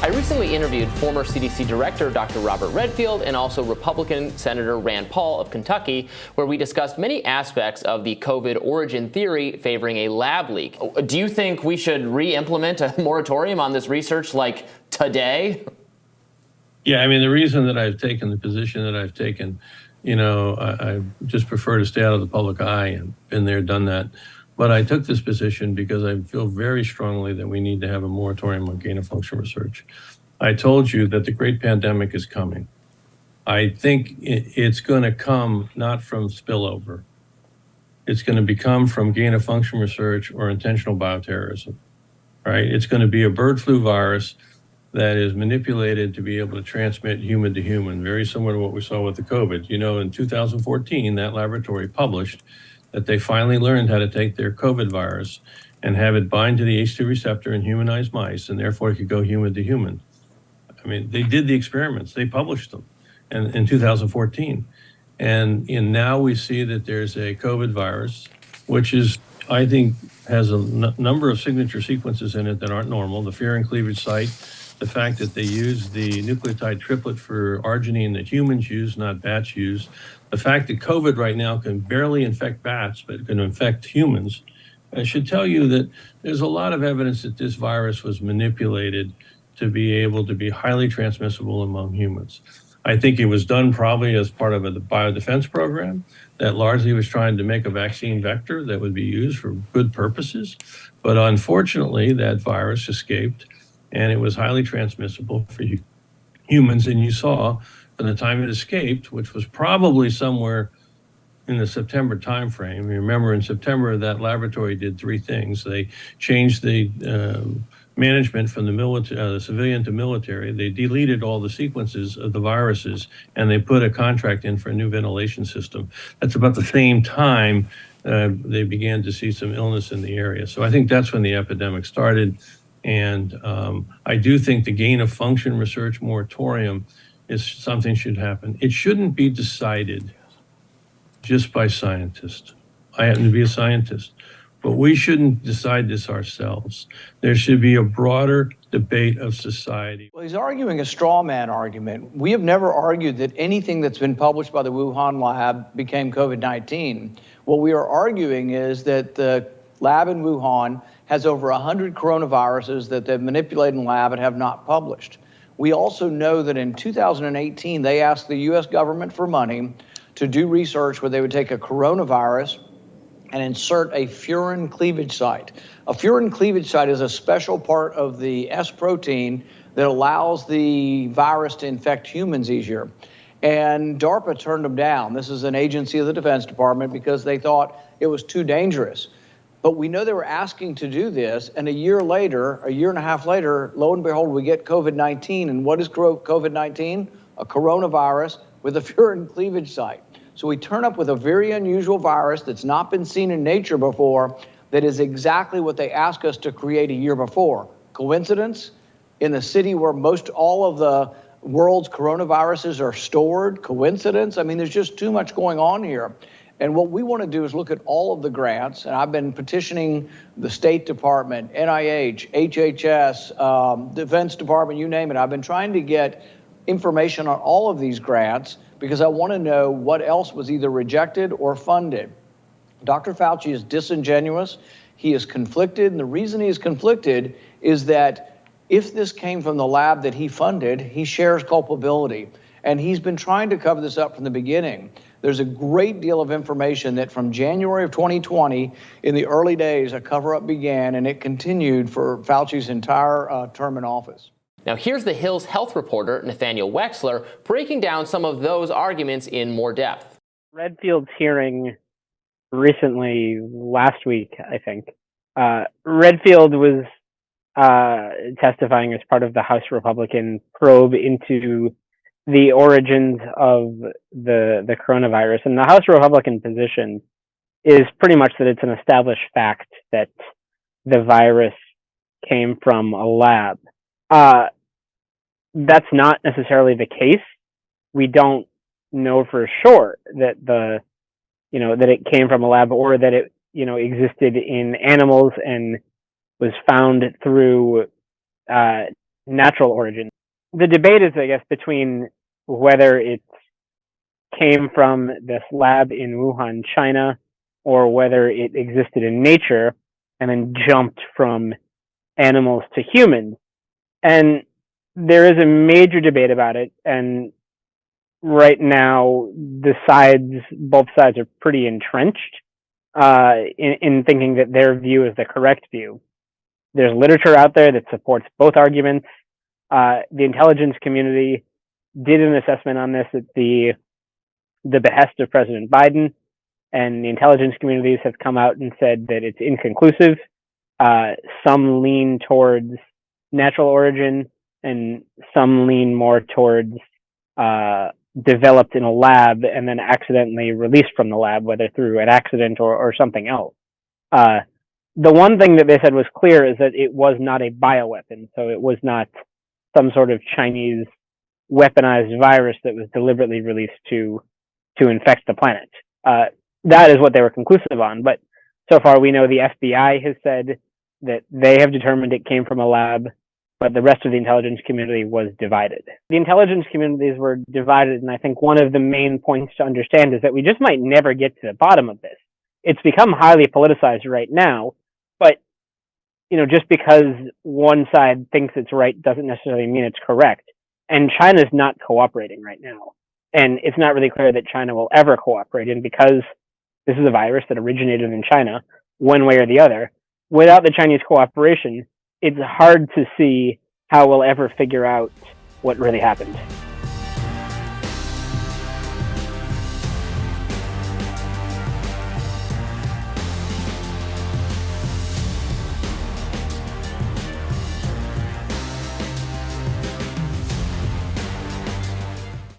I recently interviewed former CDC Director Dr. Robert Redfield and also Republican Senator Rand Paul of Kentucky, where we discussed many aspects of the COVID origin theory favoring a lab leak. Do you think we should re-implement a moratorium on this research like today? Yeah, I mean, the reason that I've taken the position that I've taken, I just prefer to stay out of the public eye, and been there, done that. But I took this position because I feel very strongly that we need to have a moratorium on gain-of-function research. I told you that the great pandemic is coming. I think it's going to come not from spillover. It's going to come from gain-of-function research or intentional bioterrorism, right? It's going to be a bird flu virus that is manipulated to be able to transmit human to human, very similar to what we saw with the COVID. In 2014, that laboratory published that they finally learned how to take their COVID virus and have it bind to the ACE2 receptor in humanized mice, and therefore it could go human to human. I mean, they did the experiments, they published them in 2014. And now we see that there's a COVID virus, which is, I think, has a number of signature sequences in it that aren't normal. The furin cleavage site, the fact that they use the nucleotide triplet for arginine that humans use, not bats use, the fact that COVID right now can barely infect bats, but can infect humans, should tell you that there's a lot of evidence that this virus was manipulated to be able to be highly transmissible among humans. I think it was done probably as part of a biodefense program that largely was trying to make a vaccine vector that would be used for good purposes. But unfortunately, that virus escaped, and it was highly transmissible for humans. And you saw from the time it escaped, which was probably somewhere in the September timeframe. Remember, in September, that laboratory did three things. They changed the management from the civilian to military. They deleted all the sequences of the viruses, and they put a contract in for a new ventilation system. That's about the same time they began to see some illness in the area. So I think that's when the epidemic started. And I do think the gain-of-function research moratorium is something should happen. It shouldn't be decided just by scientists. I happen to be a scientist, but we shouldn't decide this ourselves. There should be a broader debate of society. Well, he's arguing a straw man argument. We have never argued that anything that's been published by the Wuhan lab became COVID-19. What we are arguing is that the lab in Wuhan has over 100 coronaviruses that they've manipulated in lab and have not published. We also know that in 2018, they asked the US government for money to do research where they would take a coronavirus and insert a furin cleavage site. A furin cleavage site is a special part of the S protein that allows the virus to infect humans easier. And DARPA turned them down. This is an agency of the Defense Department because they thought it was too dangerous. But we know they were asking to do this, and a year and a half later, lo and behold, we get COVID-19. And what is COVID-19? A coronavirus with a furin cleavage site. So we turn up with a very unusual virus that's not been seen in nature before, that is exactly what they asked us to create a year before. Coincidence? In the city where most all of the world's coronaviruses are stored? Coincidence? I mean, there's just too much going on here. And what we want to do is look at all of the grants, and I've been petitioning the State Department, NIH, HHS, Defense Department, you name it. I've been trying to get information on all of these grants because I want to know what else was either rejected or funded. Dr. Fauci is disingenuous. He is conflicted, and the reason he is conflicted is that if this came from the lab that he funded, he shares culpability. And he's been trying to cover this up from the beginning. There's a great deal of information that from January of 2020, in the early days, a cover-up began, and it continued for Fauci's entire term in office. Now here's the Hill's health reporter, Nathaniel Weixel, breaking down some of those arguments in more depth. Redfield's hearing recently, last week, I think, Redfield was testifying as part of the House Republican probe into the origins of the coronavirus. And the House Republican position is pretty much that it's an established fact that the virus came from a lab. That's not necessarily the case. We don't know for sure that that it came from a lab, or that it, existed in animals and was found through natural origin. The debate is, I guess, between whether it came from this lab in Wuhan, China, or whether it existed in nature and then jumped from animals to humans. And there is a major debate about it, and right now both sides are pretty entrenched in thinking that their view is the correct view. There's literature out there that supports both arguments. The intelligence community did an assessment on this at the behest of President Biden, and the intelligence communities have come out and said that it's inconclusive. Some lean towards natural origin, and some lean more towards developed in a lab and then accidentally released from the lab, whether through an accident or something else. The one thing that they said was clear is that it was not a bioweapon, so it was not some sort of Chinese weaponized virus that was deliberately released to infect the planet. That is what they were conclusive on, but so far we know the FBI has said that they have determined it came from a lab, but the rest of the intelligence community was divided. The intelligence communities were divided, and I think one of the main points to understand is that we just might never get to the bottom of this. It's become highly politicized right now, but just because one side thinks it's right doesn't necessarily mean it's correct. And China's not cooperating right now. And it's not really clear that China will ever cooperate. And because this is a virus that originated in China, one way or the other, without the Chinese cooperation, it's hard to see how we'll ever figure out what really happened.